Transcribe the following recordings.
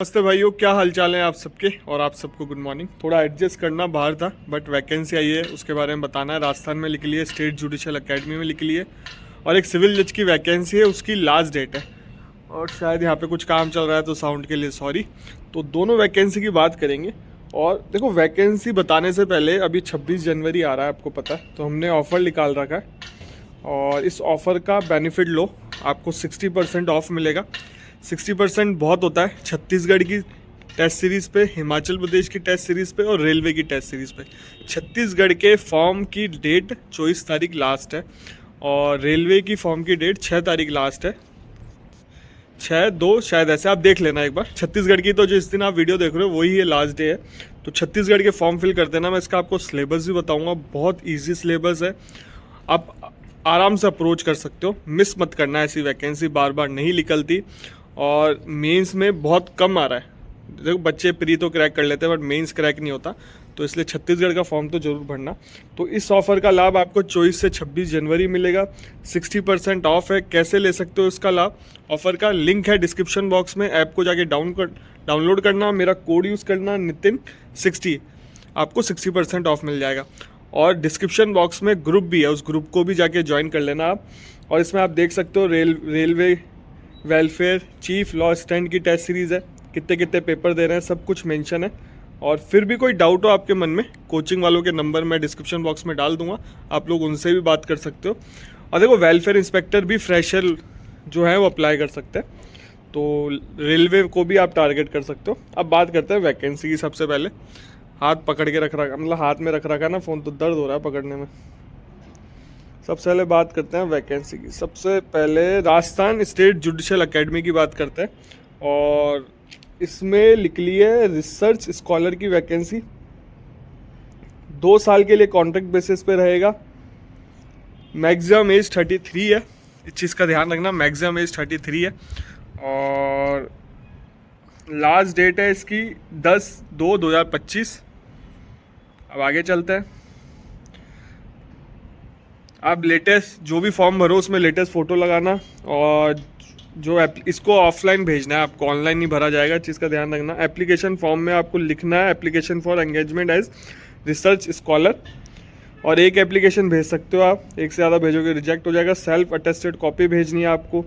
नमस्ते भाइयों, क्या हाल चाल है आप सबके। और आप सबको गुड मॉर्निंग। थोड़ा एडजस्ट करना बाहर था, बट वैकेंसी आई है उसके बारे में बताना है। राजस्थान में निकली है, स्टेट जुडिशियल एकेडमी में निकली है, और एक सिविल जज की वैकेंसी है, उसकी लास्ट डेट है। और शायद यहाँ पे कुछ काम चल रहा है तो साउंड के लिए सॉरी। तो दोनों वैकेंसी की बात करेंगे। और देखो, वैकेंसी बताने से पहले अभी 26 जनवरी आ रहा है, आपको पता है, तो हमने ऑफ़र निकाल रखा है। और इस ऑफ़र का बेनिफिट लो, आपको 60% ऑफ मिलेगा। 60% बहुत होता है। छत्तीसगढ़ की टेस्ट सीरीज़ पे, हिमाचल प्रदेश की टेस्ट सीरीज़ पे और रेलवे की टेस्ट सीरीज़ पे। छत्तीसगढ़ के फॉर्म की डेट 24 तारीख लास्ट है, और रेलवे की फॉर्म की डेट 6 तारीख लास्ट है। 6/2 शायद, ऐसे आप देख लेना एक बार। छत्तीसगढ़ की तो जिस दिन आप वीडियो देख रहे हो वही ये लास्ट डे है। तो छत्तीसगढ़ के फॉर्म फिल कर देना। मैं इसका आपको सिलेबस भी बताऊँगा, बहुत ईजी सिलेबस है, आप आराम से अप्रोच कर सकते हो। मिस मत करना, ऐसी वैकेंसी बार बार नहीं निकलती। और मेंस में बहुत कम आ रहा है। देखो, बच्चे प्री तो क्रैक कर लेते हैं, बट मेंस क्रैक नहीं होता। तो इसलिए छत्तीसगढ़ का फॉर्म तो ज़रूर भरना। तो इस ऑफ़र का लाभ आपको 24 से 26 जनवरी मिलेगा। 60% ऑफ है। कैसे ले सकते हो इसका लाभ? ऑफ़र का लिंक है डिस्क्रिप्शन बॉक्स में। ऐप को जाके डाउनलोड करना, मेरा कोड यूज़ करना नितिन60, आपको 60% ऑफ मिल जाएगा। और डिस्क्रिप्शन बॉक्स में ग्रुप भी है, उस ग्रुप को भी जाके ज्वाइन कर लेना आप। और इसमें आप देख सकते हो railway welfare chief law assistant की टेस्ट सीरीज़ है, कितने कितने पेपर दे रहे हैं, सब कुछ मेंशन है। और फिर भी कोई डाउट हो आपके मन में, कोचिंग वालों के नंबर मैं डिस्क्रिप्शन बॉक्स में डाल दूंगा, आप लोग उनसे भी बात कर सकते हो। और देखो, वेलफेयर इंस्पेक्टर भी फ्रेशर जो है वो अप्लाई कर सकते हैं, तो रेलवे को भी आप टारगेट कर सकते हो। अब बात करते हैं वैकेंसी की। सबसे पहले हाथ पकड़ के रख रखा, मतलब हाथ में रख रखा ना फ़ोन, तो दर्द हो रहा है पकड़ने में। सबसे पहले बात करते हैं वैकेंसी की। सबसे पहले राजस्थान स्टेट जुडिशियल एकेडमी की बात करते हैं। और इसमें निकली है रिसर्च स्कॉलर की वैकेंसी। 2 साल के लिए कॉन्ट्रैक्ट बेसिस पे रहेगा। मैक्सिमम एज 33 है, इस चीज़ का ध्यान रखना, मैक्सिमम एज 33 है। और लास्ट डेट है इसकी 10/2/2025। अब आगे चलते हैं। आप लेटेस्ट जो भी फॉर्म भरो उसमें लेटेस्ट फ़ोटो लगाना। और जो इसको ऑफलाइन भेजना है आपको, ऑनलाइन नहीं भरा जाएगा, चीज़ का ध्यान रखना। एप्लीकेशन फॉर्म में आपको लिखना है application for engagement as research scholar. और एक एप्लीकेशन भेज सकते हो आप, एक से ज़्यादा भेजोगे रिजेक्ट हो जाएगा। सेल्फ अटेस्टेड कॉपी भेजनी है आपको,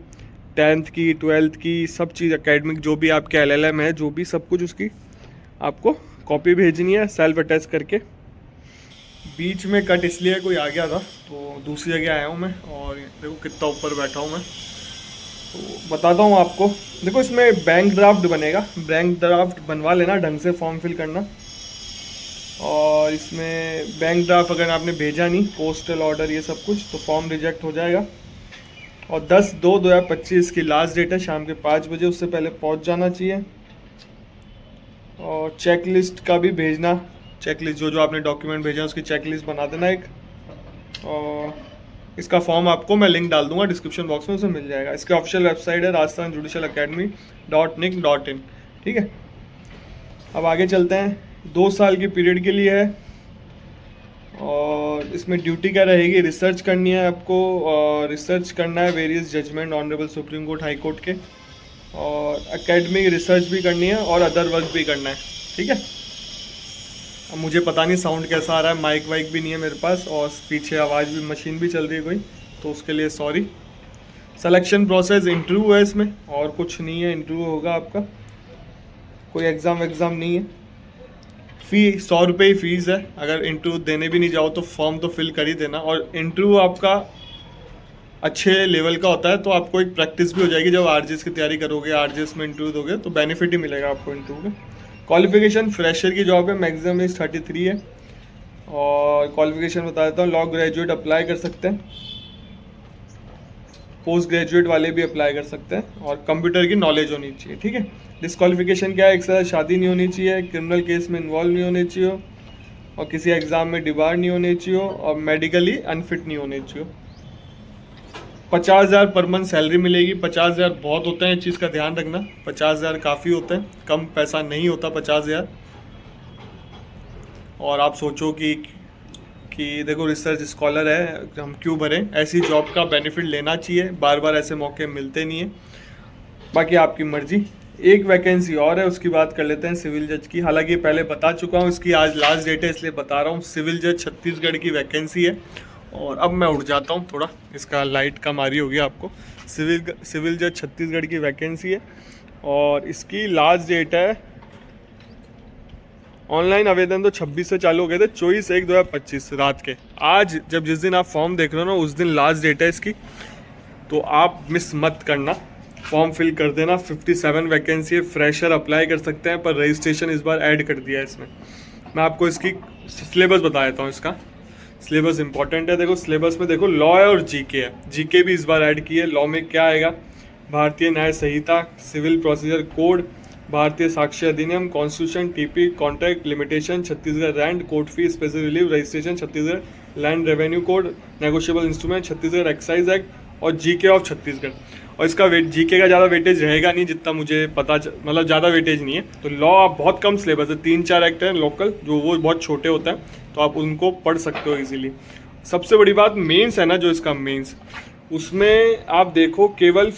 10th की 12th की सब चीज़, एकेडमिक जो भी आपके LLM है, जो भी सब कुछ, उसकी आपको कॉपी भेजनी है सेल्फ अटेस्ट करके। बीच में कट इसलिए कोई आ गया था, तो दूसरी जगह आया हूँ मैं। और देखो कितना ऊपर बैठा हूँ मैं, तो बताता हूँ आपको। देखो, इसमें बैंक ड्राफ्ट बनेगा, बैंक ड्राफ्ट बनवा लेना, ढंग से फॉर्म फिल करना। और इसमें बैंक ड्राफ्ट अगर आपने भेजा नहीं, पोस्टल ऑर्डर ये सब कुछ, तो फॉर्म रिजेक्ट हो जाएगा। और 10/2/2025 की लास्ट डेट है, शाम के 5 बजे, उससे पहले पहुँच जाना चाहिए। और चेक लिस्ट का भी भेजना, चेक लिस्ट जो आपने डॉक्यूमेंट भेजा उसकी चेक लिस्ट बना देना एक। और इसका फॉर्म आपको मैं लिंक डाल दूंगा डिस्क्रिप्शन बॉक्स में, उसे मिल जाएगा। इसकी ऑफिशियल वेबसाइट है राजस्थान जुडिशियल academy.nic.in। ठीक है, अब आगे चलते हैं। 2 साल की पीरियड के लिए है। और इसमें ड्यूटी क्या रहेगी? रिसर्च करनी है आपको, और रिसर्च करना है various judgement honourable supreme court, high court के। और एकेडमिक रिसर्च भी करनी है, और अदर वर्क भी करना है। ठीक है, अब मुझे पता नहीं साउंड कैसा आ रहा है, माइक वाइक भी नहीं है मेरे पास, और पीछे आवाज़ भी, मशीन भी चल रही है कोई, तो उसके लिए सॉरी। सिलेक्शन प्रोसेस इंटरव्यू है इसमें, और कुछ नहीं है। इंटरव्यू होगा आपका, कोई एग्ज़ाम नहीं है। फ़ी 100 रुपये ही फ़ीस है। अगर इंटरव्यू देने भी नहीं जाओ तो फॉर्म तो फिल कर ही देना। और इंटरव्यू आपका अच्छे लेवल का होता है, तो आपको एक प्रैक्टिस भी हो जाएगी। जब RJS की तैयारी करोगे, RJS में इंटरव्यू दोगे, तो बेनिफिट ही मिलेगा आपको इंटरव्यू में। क्वालिफिकेशन फ्रेशर की जॉब है, मैक्सिमम एज 33 है। और क्वालिफिकेशन बता देता हूँ, लॉ ग्रेजुएट अप्लाई कर सकते हैं, पोस्ट ग्रेजुएट वाले भी अप्लाई कर सकते हैं, और कंप्यूटर की नॉलेज होनी चाहिए। ठीक है, डिस्क्वालिफिकेशन क्या है? एक साथ शादी नहीं होनी चाहिए, क्रिमिनल केस में इन्वॉल्व नहीं होने चाहिए, और किसी एग्ज़ाम में डिबार नहीं होने चाहिए, और मेडिकली अनफिट नहीं होने चाहिए। 50,000 पर मंथ सैलरी मिलेगी। 50,000 बहुत होते हैं, इस चीज़ का ध्यान रखना। 50,000 काफ़ी होते हैं, कम पैसा नहीं होता 50,000। और आप सोचो कि देखो, रिसर्च स्कॉलर है, हम क्यों भरें? ऐसी जॉब का बेनिफिट लेना चाहिए, बार बार ऐसे मौके मिलते नहीं हैं। बाकी आपकी मर्ज़ी। एक वैकेंसी और है, उसकी बात कर लेते हैं सिविल जज की। हालांकि पहले बता चुका हूँ, इसकी आज लास्ट डेट है इसलिए बता रहा हूँ। सिविल जज छत्तीसगढ़ की वैकेंसी है। और अब मैं उठ जाता हूँ, थोड़ा इसका लाइट कम आ रही होगी आपको। सिविल जज छत्तीसगढ़ की वैकेंसी है और इसकी लास्ट डेट है, ऑनलाइन आवेदन तो 26 से चालू हो गए थे, 24/1/2025 रात के। आज जब जिस दिन आप फॉर्म देख रहे हो ना, उस दिन लास्ट डेट है इसकी, तो आप मिस मत करना, फॉर्म फिल कर देना। 57 वैकेंसी है, फ्रेशर अप्लाई कर सकते हैं, पर रजिस्ट्रेशन इस बार ऐड कर दिया है इसमें। मैं आपको इसकी सिलेबस बता देता हूँ। इसका सिलेबस इंपॉर्टेंट है। देखो सिलेबस में देखो लॉ है और जीके है। जीके भी इस बार ऐड की है। लॉ में क्या आएगा, भारतीय न्याय संहिता, civil procedure code, Bharatiya Sakshya Adhiniyam, constitution, TP, contract limitation, Chhattisgarh रैंड, court fee, special relief, registration, Chhattisgarh land revenue code, negotiable instrument, Chhattisgarh excise act और जीके ऑफ छत्तीसगढ़। और इसका जीके का ज़्यादा वेटेज रहेगा नहीं, जितना मुझे पता, मतलब ज़्यादा वेटेज नहीं है। तो लॉ आप बहुत कम सिलेबस है, 3-4 एक्ट हैं लोकल, जो वो बहुत छोटे होते हैं, तो आप उनको पढ़ सकते हो इजीली। सबसे बड़ी बात मेंस है ना, जो इसका मेंस, उसमें आप देखो केवल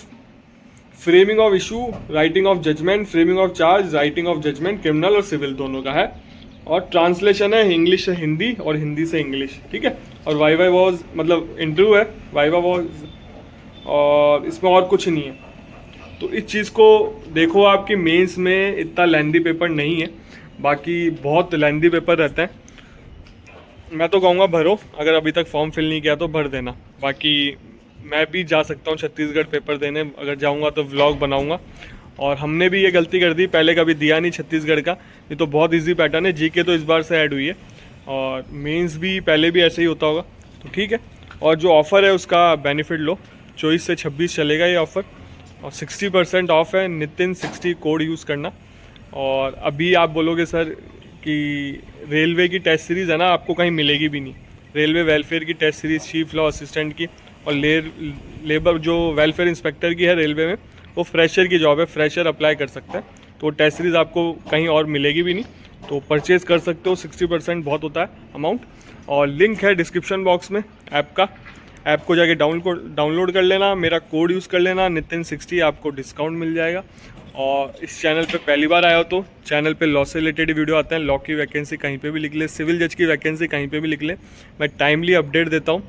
framing of issue, writing of judgement, framing of charge, writing of judgement, criminal और सिविल दोनों का है। और ट्रांसलेशन है इंग्लिश से हिंदी और हिंदी से इंग्लिश, ठीक है। और वाइवा वॉज मतलब इंटरव्यू है, वाइवा वॉज, और इसमें और कुछ नहीं है। तो इस चीज़ को देखो, आपकी मेंस में इतना लेंदी पेपर नहीं है, बाकी बहुत लेंदी पेपर रहते हैं। मैं तो कहूँगा भरो, अगर अभी तक फॉर्म फिल नहीं किया तो भर देना। बाकी मैं भी जा सकता हूँ छत्तीसगढ़ पेपर देने, अगर जाऊँगा तो व्लॉग बनाऊँगा। और हमने भी ये गलती कर दी, पहले कभी दिया नहीं छत्तीसगढ़ का। ये तो बहुत इजी पैटर्न है। जीके तो इस बार से ऐड हुई है और मेंस भी पहले भी ऐसे ही होता होगा, तो ठीक है। और जो ऑफ़र है उसका बेनिफिट लो, 24 से 26 चलेगा ये ऑफ़र, और 60% ऑफ है। नितिन 60 कोड यूज़ करना। और अभी आप बोलोगे सर कि रेलवे की टेस्ट सीरीज़ है ना, आपको कहीं मिलेगी भी नहीं। रेलवे वेलफेयर की test series, chief law assistant की, और लेबर जो वेलफेयर इंस्पेक्टर की है रेलवे में, वो फ्रेशर की जॉब है, फ्रेशर अप्लाई कर सकते हैं। तो टेस्ट सीरीज़ आपको कहीं और मिलेगी भी नहीं, तो परचेज़ कर सकते हो। 60% बहुत होता है अमाउंट। और लिंक है डिस्क्रिप्शन बॉक्स में ऐप का, ऐप को जाके डाउनलोड कर लेना, मेरा कोड यूज़ कर लेना नितिन 60, आपको डिस्काउंट मिल जाएगा। और इस चैनल पे पहली बार आया हो तो चैनल पे लॉ से रिलेटेड वीडियो आते हैं। लॉ की वैकेंसी कहीं पे भी लिख ले, सिविल जज की वैकेंसी कहीं पे भी लिख ले, मैं टाइमली अपडेट देता हूँ।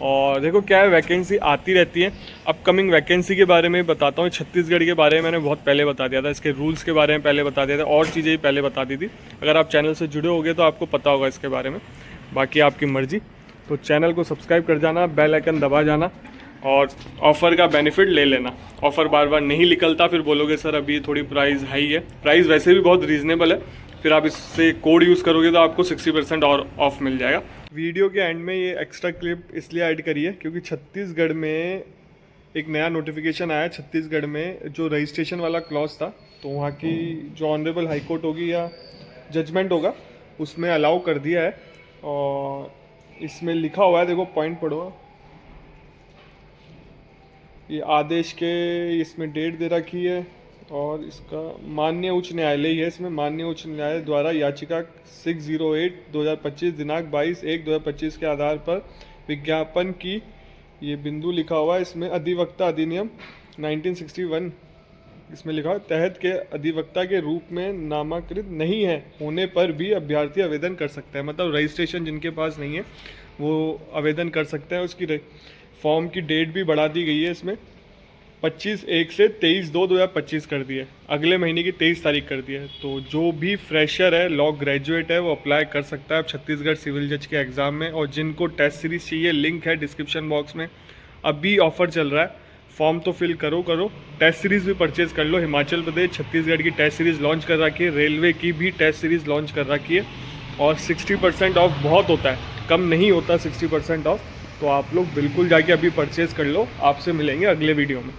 और देखो क्या है, वैकेंसी आती रहती है। अपकमिंग वैकेंसी के बारे में बताता हूँ। छत्तीसगढ़ के बारे में मैंने बहुत पहले बता दिया था, इसके रूल्स के बारे में पहले बता दिया था, और चीज़ें भी पहले बता दी थी। अगर आप चैनल से जुड़े होगे तो आपको पता होगा इसके बारे में, बाकी आपकी मर्ज़ी। तो चैनल को सब्सक्राइब कर जाना, बेल आइकन दबा जाना और ऑफ़र का बेनिफिट ले लेना। ऑफ़र बार बार नहीं निकलता, फिर बोलोगे सर अभी थोड़ी प्राइस हाई है। प्राइस वैसे भी बहुत रीज़नेबल है, फिर आप इससे कोड यूज़ करोगे तो आपको 60% और ऑफ मिल जाएगा। वीडियो के एंड में ये एक्स्ट्रा क्लिप इसलिए ऐड करी है क्योंकि छत्तीसगढ़ में एक नया नोटिफिकेशन आया। छत्तीसगढ़ में जो रजिस्ट्रेशन वाला क्लॉज था, तो वहाँ की जो ऑनरेबल हाई कोर्ट होगी या जजमेंट होगा, उसमें अलाउ कर दिया है। और इसमें लिखा हुआ है, देखो पॉइंट पढ़ो, ये आदेश के इसमें डेट दे रखी है और इसका माननीय उच्च न्यायालय ही है। इसमें माननीय उच्च न्यायालय द्वारा याचिका 608/2025 दिनांक 22/1/2025 के आधार पर विज्ञापन की, ये बिंदु लिखा हुआ है इसमें, अधिवक्ता अधिनियम 1961 इसमें लिखा है, तहत के अधिवक्ता के रूप में नामांकित नहीं है होने पर भी अभ्यर्थी आवेदन कर सकता है। मतलब रजिस्ट्रेशन जिनके पास नहीं है वो आवेदन कर सकते हैं। उसकी फॉर्म की डेट भी बढ़ा दी गई है इसमें, 25/1 से 23/2/2025 कर दी है, अगले महीने की 23 तारीख कर दी है। तो जो भी फ्रेशर है, लॉ ग्रेजुएट है, वो अप्लाई कर सकता है अब छत्तीसगढ़ सिविल जज के एग्ज़ाम में। और जिनको टेस्ट सीरीज़ चाहिए, लिंक है डिस्क्रिप्शन बॉक्स में। अभी ऑफ़र चल रहा है, फॉर्म तो फिल करो, टेस्ट सीरीज़ भी परचेज़ कर लो। हिमाचल प्रदेश, छत्तीसगढ़ की टेस्ट सीरीज़ लॉन्च कर रखी है, रेलवे की भी टेस्ट सीरीज़ लॉन्च कर रखी है। और 60% ऑफ बहुत होता है, कम नहीं होता 60% ऑफ। तो आप लोग बिल्कुल जाके अभी परचेज़ कर लो। आपसे मिलेंगे अगले वीडियो में।